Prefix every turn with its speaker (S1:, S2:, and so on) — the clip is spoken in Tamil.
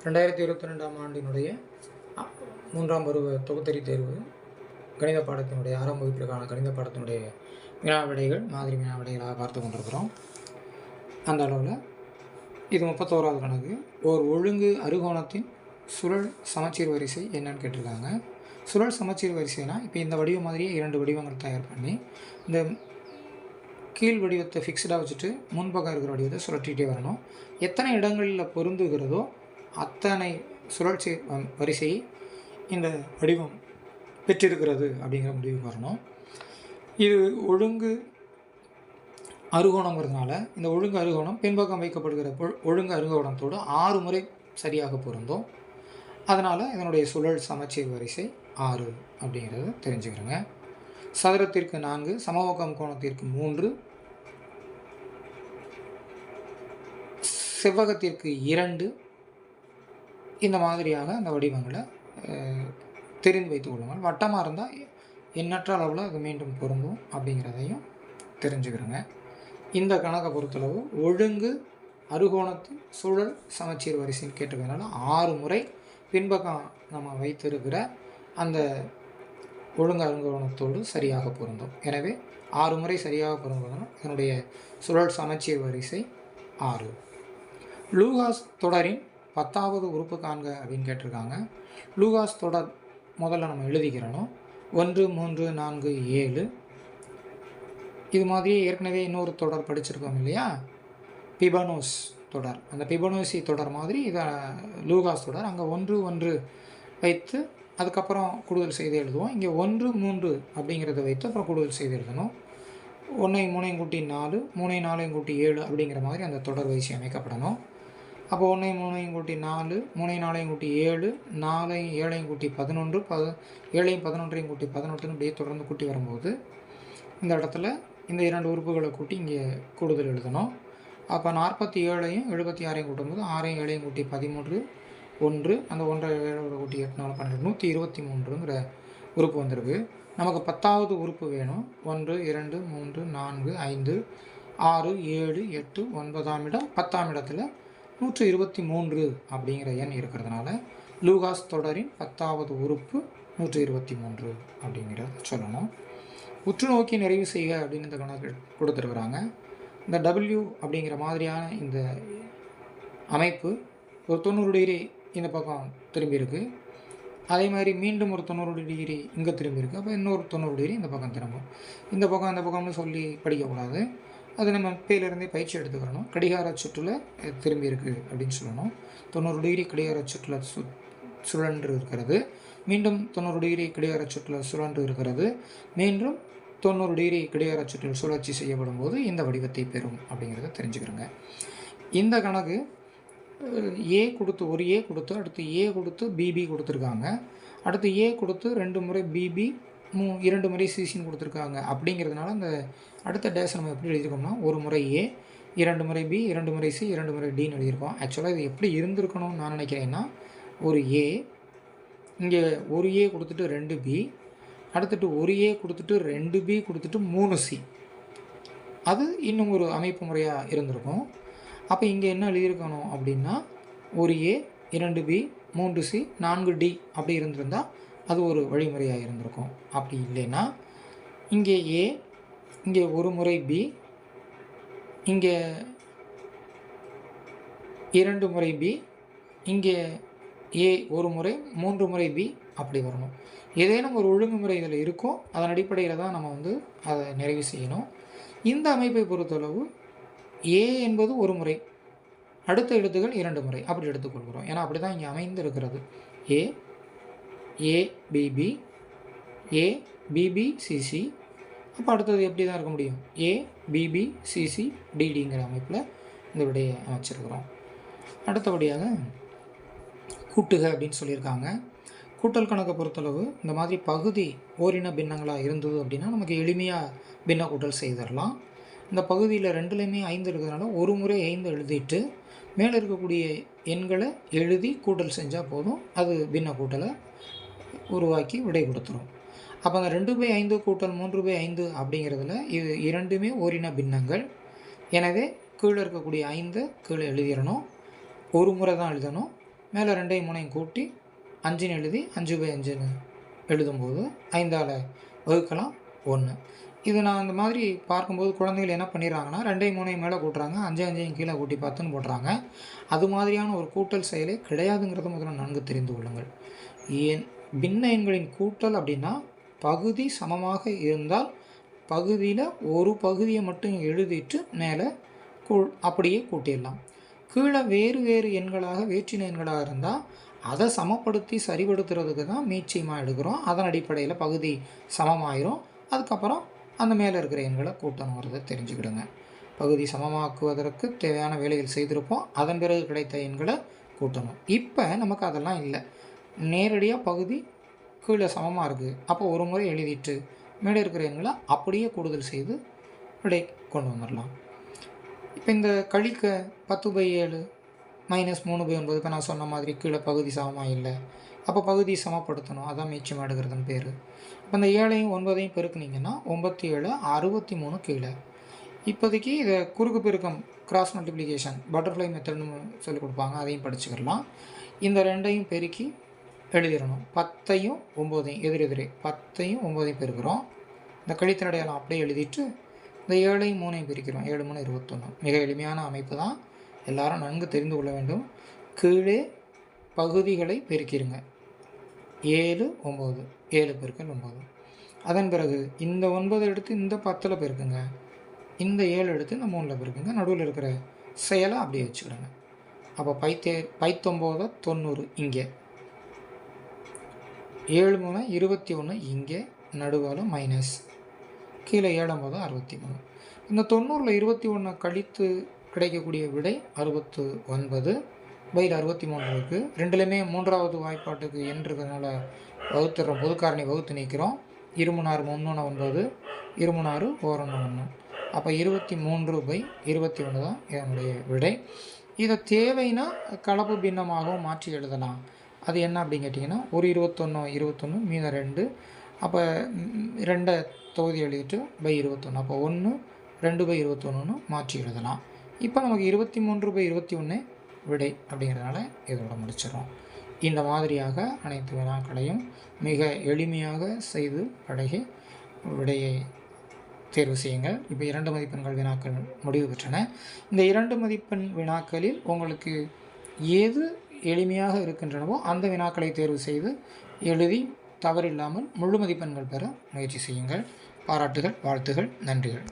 S1: 2022ஆம் ஆண்டினுடைய 3ஆம் பருவ தொகுத்தறி தேர்வு கணித பாடத்தினுடைய 6ஆம் வகுப்பிற்கான கணித பாடத்தினுடைய வினாவிடைகள் மாதிரி வினாவிடைகளாக பார்த்து கொண்டிருக்கிறோம். அந்த அளவில் இது 31வது கணக்கு. ஓர் ஒழுங்கு அறுகோணத்தின் சுழல் சமச்சீர் வரிசை என்னன்னு கேட்டிருக்காங்க. சுழல் சமச்சீர் வரிசைனா இப்போ இந்த வடிவம் மாதிரியே 2 வடிவங்கள் தயார் பண்ணி இந்த கீழ் வடிவத்தை ஃபிக்ஸ்டாக வச்சுட்டு முன்பக்கம் இருக்கிற வடிவத்தை சுழற்றிகிட்டே வரணும். எத்தனை இடங்களில் பொருந்துகிறதோ அத்தனை சுழற்சி வரிசையை இந்த வடிவம் பெற்றிருக்கிறது அப்படிங்கிற முடிவுக்கு வரணும். இது ஒழுங்கு அறுகோணங்கிறதுனால இந்த ஒழுங்கு அறுகோணம் பின்பக்கம் வைக்கப்படுகிற ஒழுங்கு அறுகோணத்தோடு 6 முறை சரியாக பொருந்தும். அதனால் இதனுடைய சுழல் சமச்சீர் வரிசை 6 அப்படிங்கிறத தெரிஞ்சுக்கிறோங்க. சதுரத்திற்கு 4, சமபக்கம் கோணத்திற்கு 3, செவ்வகத்திற்கு 2, இந்த மாதிரியாக அந்த வடிவங்களை தெரிந்து வைத்துக் கொள்ளுங்கள். வட்டமாக இருந்தால் எண்ணற்ற அளவில் அது மீண்டும் பொருந்தும் அப்படிங்கிறதையும் தெரிஞ்சுக்கிறோங்க. இந்த கணக்கை பொறுத்தளவு ஒழுங்கு அறுகோணத்தின் சுழல் சமச்சீர் வரிசைன்னு கேட்டிருக்கிறதுனால 6 முறை பின்பக்கம் நம்ம வைத்திருக்கிற அந்த ஒழுங்கு அறுகோணத்தோடு சரியாக பொருந்தும். எனவே 6 முறை சரியாக பொருந்துவதனால் இதனுடைய சுழல் சமச்சீர் வரிசை 6. லூகாஸ் தொடரின் 10வது உறுப்பு காண்க அப்படின்னு கேட்டிருக்காங்க. லூகாஸ் தொடர் முதல்ல நம்ம எழுதிக்கிறணும். 1, 3, 4, 7. இது மாதிரி ஏற்கனவே இன்னொரு தொடர் படிச்சிருக்கோம் இல்லையா, பிபனோஸ் தொடர். அந்த பிபனோசி தொடர் மாதிரி இதை லூகாஸ் தொடர். அங்கே 1, 1 வைத்து அதுக்கப்புறம் கூடுதல் செய்து எழுதுவோம். இங்கே 1, 3 அப்படிங்கிறத வைத்து அப்புறம் கூடுதல் செய்து எழுதணும். 1 3 கூட்டி 4, 3 4 கூட்டி 7 அப்படிங்கிற மாதிரி அந்த தொடர் வரிசை அமைக்கப்படணும். அப்போ 1 3 கூட்டி 4, 3 4 கூட்டி 7, 4 7 கூட்டி 11, 7 11 கூட்டி 18 அப்படியே தொடர்ந்து கூட்டி வரும்போது இந்த இடத்துல இந்த 2 உறுப்புகளை கூட்டி இங்கே கூடுதல் எழுதணும். அப்போ 47ஐயும் 76ஐயும் கூட்டும்போது 6 7 கூட்டி 13, 1 அந்த 1 7 கூட்டி 8 4 12 123ங்கிற உறுப்பு வந்திருக்கு. நமக்கு 10வது உறுப்பு வேணும். 1 2 3 4 5 6 7 8 9ஆம் இடம் 10ஆம் இடத்துல 123 அப்படிங்கிற எண் இருக்கிறதுனால லூகாஸ் தொடரின் 10வது உறுப்பு 123 அப்படிங்கிறத சொல்லணும். உற்று நோக்கி நிறைவு செய்க அப்படின்னு இந்த கணக்கு கொடுத்துருக்குறாங்க. இந்த W அப்படிங்கிற மாதிரியான இந்த அமைப்பு ஒரு 90 டிகிரி இந்த பக்கம் திரும்பி இருக்குது. அதே மாதிரி மீண்டும் ஒரு 90 டிகிரி இங்கே திரும்பி இருக்குது. அப்போ இன்னொரு 90 டிகிரி இந்த பக்கம் திரும்பும். இந்த பக்கம்னு சொல்லி படிக்கக்கூடாது. அது நம்ம இப்போலேருந்தே பயிற்சி எடுத்துக்கிறணும். கடிகார சுற்றில் திரும்பி இருக்குது அப்படின்னு சொல்லணும். 90 டிகிரி கடிகார சுற்றில் சுழன்று இருக்கிறது. மீண்டும் 90 டிகிரி கடிகார சுற்றில் சுழன்று இருக்கிறது. மீண்டும் 90 டிகிரி கடிகார சுற்றில் சுழற்சி செய்யப்படும் போது இந்த வடிவத்தை பெறும் அப்படிங்கிறத தெரிஞ்சுக்கிறோங்க. இந்த கணக்கு A கொடுத்து ஒரு A கொடுத்து அடுத்து A கொடுத்து BB கொடுத்துருக்காங்க. அடுத்து A கொடுத்து 2 முறை BB 2 முறை சிசின்னு கொடுத்துருக்காங்க. அப்படிங்கிறதுனால அந்த அடுத்த டேஸ் நம்ம எப்படி எழுதியிருக்கோம்னா ஒரு முறை A 2 முறை B 2 முறை C 2 முறை Dன்னு எழுதியிருக்கோம். ஆக்சுவலாக இது எப்படி இருந்திருக்கணும்னு நான் நினைக்கிறேன்னா ஒரு A இங்கே ஒரு A கொடுத்துட்டு 2 B அடுத்துட்டு ஒரு A கொடுத்துட்டு 2 B கொடுத்துட்டு 3 C, அது இன்னும் ஒரு அமைப்பு முறையாக இருந்திருக்கும். அப்போ இங்கே என்ன எழுதியிருக்கணும் அப்படின்னா ஒரு A 2 B 3 C 4 D அப்படி இருந்திருந்தால் அது ஒரு வழிமுறையாக இருந்திருக்கும். அப்படி இல்லைன்னா இங்கே A இங்கே ஒரு முறை B இங்கே 2 முறை B இங்கே A ஒரு முறை 3 முறை B அப்படி வரணும். ஏதேனும் ஒரு ஒழுங்குமுறை இதில் இருக்கும். அதன் அடிப்படையில் தான் நம்ம அதை நிறைவு செய்யணும். இந்த அமைப்பை பொறுத்தளவு A என்பது ஒரு முறை, அடுத்த எழுத்துக்கள் 2 முறை அப்படி எடுத்துக்கொள்கிறோம். ஏன்னா அப்படி தான் இங்கே அமைந்து இருக்கிறது. A ABB ABB CC. அப்போ அடுத்தது எப்படி தான் இருக்க முடியும்? ABB CC DDங்கிற அமைப்பில் இந்த விடையை அமைச்சிருக்கிறோம். அடுத்தபடியாக கூட்டுக அப்படின்னு சொல்லியிருக்காங்க. கூட்டல் கணக்கை பொறுத்தளவு இந்த மாதிரி பகுதி ஓரின பின்னங்களாக இருந்தது அப்படின்னா நமக்கு எளிமையாக பின்ன கூட்டல் செய்திடலாம். இந்த பகுதியில் 2லேயுமே 5 இருக்கிறதுனால ஒரு முறை 5 எழுதிட்டு மேலே இருக்கக்கூடிய எண்களை எழுதி கூட்டல் செஞ்சால் போதும். அது பின்ன கூட்டலை உருவாக்கி விடை கொடுத்துரும். அப்போ அந்த 2/5 கூட்டல் 3/5 அப்படிங்கிறதுல இது 2மே ஓரின பின்னங்கள். எனவே கீழே இருக்கக்கூடிய 5 கீழே எழுதிடணும். ஒரு முறை தான் எழுதணும். மேலே 2ஐயும் 3ஐயும் கூட்டி 5ன்னு எழுதி 5/5ன்னு எழுதும்போது 5ஆல் வகுக்கலாம் 1. இது நான் இந்த மாதிரி பார்க்கும்போது குழந்தைகள் என்ன பண்ணிடுறாங்கன்னா 2ஐயும் 3ஐயும் மேலே கூட்டுறாங்க, 5ஐயும் கீழே கூட்டி 10ன்னு போடுறாங்க. அது மாதிரியான ஒரு கூட்டல் செயலே கிடையாதுங்கிறத முதல்ல நன்கு தெரிந்து கொள்ளுங்கள். ஏன் பின்ன எண்களின் கூட்டல் அப்படின்னா பகுதி சமமாக இருந்தால் பகுதியில் ஒரு பகுதியை மட்டும் எழுதிட்டு மேலே அப்படியே கூட்டிடலாம். கீழே வேறு வேறு எண்களாக வேற்றின எண்களாக இருந்தால் அதை சமப்படுத்தி சரிபடுத்துறதுக்கு தான் மீட்சியமாக எடுக்கிறோம். அதன் அடிப்படையில் பகுதி சமமாயிரும். அதுக்கப்புறம் அந்த மேலே இருக்கிற எண்களை கூட்டணுங்கிறத தெரிஞ்சுக்கிடுங்க. பகுதி சமமாக்குவதற்கு தேவையான வேலைகள் செய்திருப்போம், அதன் பிறகு கிடைத்த எண்களை கூட்டணும். இப்போ நமக்கு அதெல்லாம் இல்லை. நேரடியாக பகுதி கீழே சமமாக இருக்குது. அப்போ ஒரு முறை எழுதிட்டு மேலே இருக்கிற எண்களை அப்படியே கூடுதல் செய்து விடை கொண்டு வந்துடலாம். இப்போ இந்த கழிக்க 10/7 -3/9 இப்போ நான் சொன்ன மாதிரி கீழே பகுதி சமமாக இல்லை. அப்போ பகுதி சமப்படுத்தணும், அதான் மீச்சம் எடுக்கிறதுன்னு பேர். இப்போ இந்த 7ஐயும் 9ஐயும் பெருக்குனிங்கன்னா 9×7 63 கீழே. இப்போதைக்கு இதை குறுக்கு பெருக்கம் கிராஸ் மல்டிப்ளிகேஷன் பட்டர்ஃப்ளை மெத்தட்னு சொல்லிக் கொடுப்பாங்க, அதையும் படிச்சுக்கிடலாம். இந்த 2ஐயும் பெருக்கி எழுதிடணும். 10ஐயும் 9ஐயும் எதிரெதிரே 10ஐயும் 9ஐயும் பெருக்கிறோம். இந்த கழித்தடையாளம் அப்படியே எழுதிட்டு இந்த 7ஐயும் 3ஐயும் பிரிக்கிறோம். 7 3 21. மிக எளிமையான அமைப்பு தான், எல்லாரும் நன்கு தெரிந்து கொள்ள வேண்டும். கீழே பகுதிகளை பெருக்கிடுங்க. 7 9 7 பெருக்கல் 9. அதன் பிறகு இந்த 9 எடுத்து இந்த 10ல் பெருக்குங்க, இந்த 7 எடுத்து இந்த 3ல் பெருக்குங்க. நடுவில் இருக்கிற செயலை அப்படியே வச்சுக்கிடுங்க. அப்போ 9 90 இங்கே, 7 3 21 இங்கே, நடுவால் மைனஸ், கீழே 7 9 63. இந்த 90ல் 21 கழித்து கிடைக்கக்கூடிய விடை 69. பையில் 63 இருக்குது. ரெண்டுலேயுமே மூன்றாவது வாய்ப்பாட்டுக்கு என்றதுனால வகுத்துறோம், பொதுக்காரணி வகுத்து நீக்கிறோம். 2 3 9, 2 1 1. அப்போ 23/21 தான் இதனுடைய விடை. இதை தேவைன்னா கலப்பு பின்னமாகவும் மாற்றி எழுதலாம். அது என்ன அப்படின்னு கேட்டிங்கன்னா, ஒரு 21 மீதம் 2, அப்போ 2 தொகுதி எழுதிட்டு /21, அப்போ 1 2/21 மாற்றி எழுதலாம். இப்போ நமக்கு 23/21 விடை அப்படிங்கிறதுனால இதோட முடிச்சிடறோம். இந்த மாதிரியாக அனைத்து வினாக்களையும் மிக எளிமையாக செய்து பழகி விடையை தேர்வு செய்யுங்கள். இப்போ 2 மதிப்பெண்கள் வினாக்கள் முடிவு பெற்றன. இந்த 2 மதிப்பெண் வினாக்களில் உங்களுக்கு எது எளிமையாக இருக்கின்றனவோ அந்த வினாக்களை தேர்வு செய்து எழுதி தவறில்லாமல் முழு மதிப்பெண்கள் பெற முயற்சி செய்யுங்கள். பாராட்டுகள், வாழ்த்துகள், நன்றிகள்.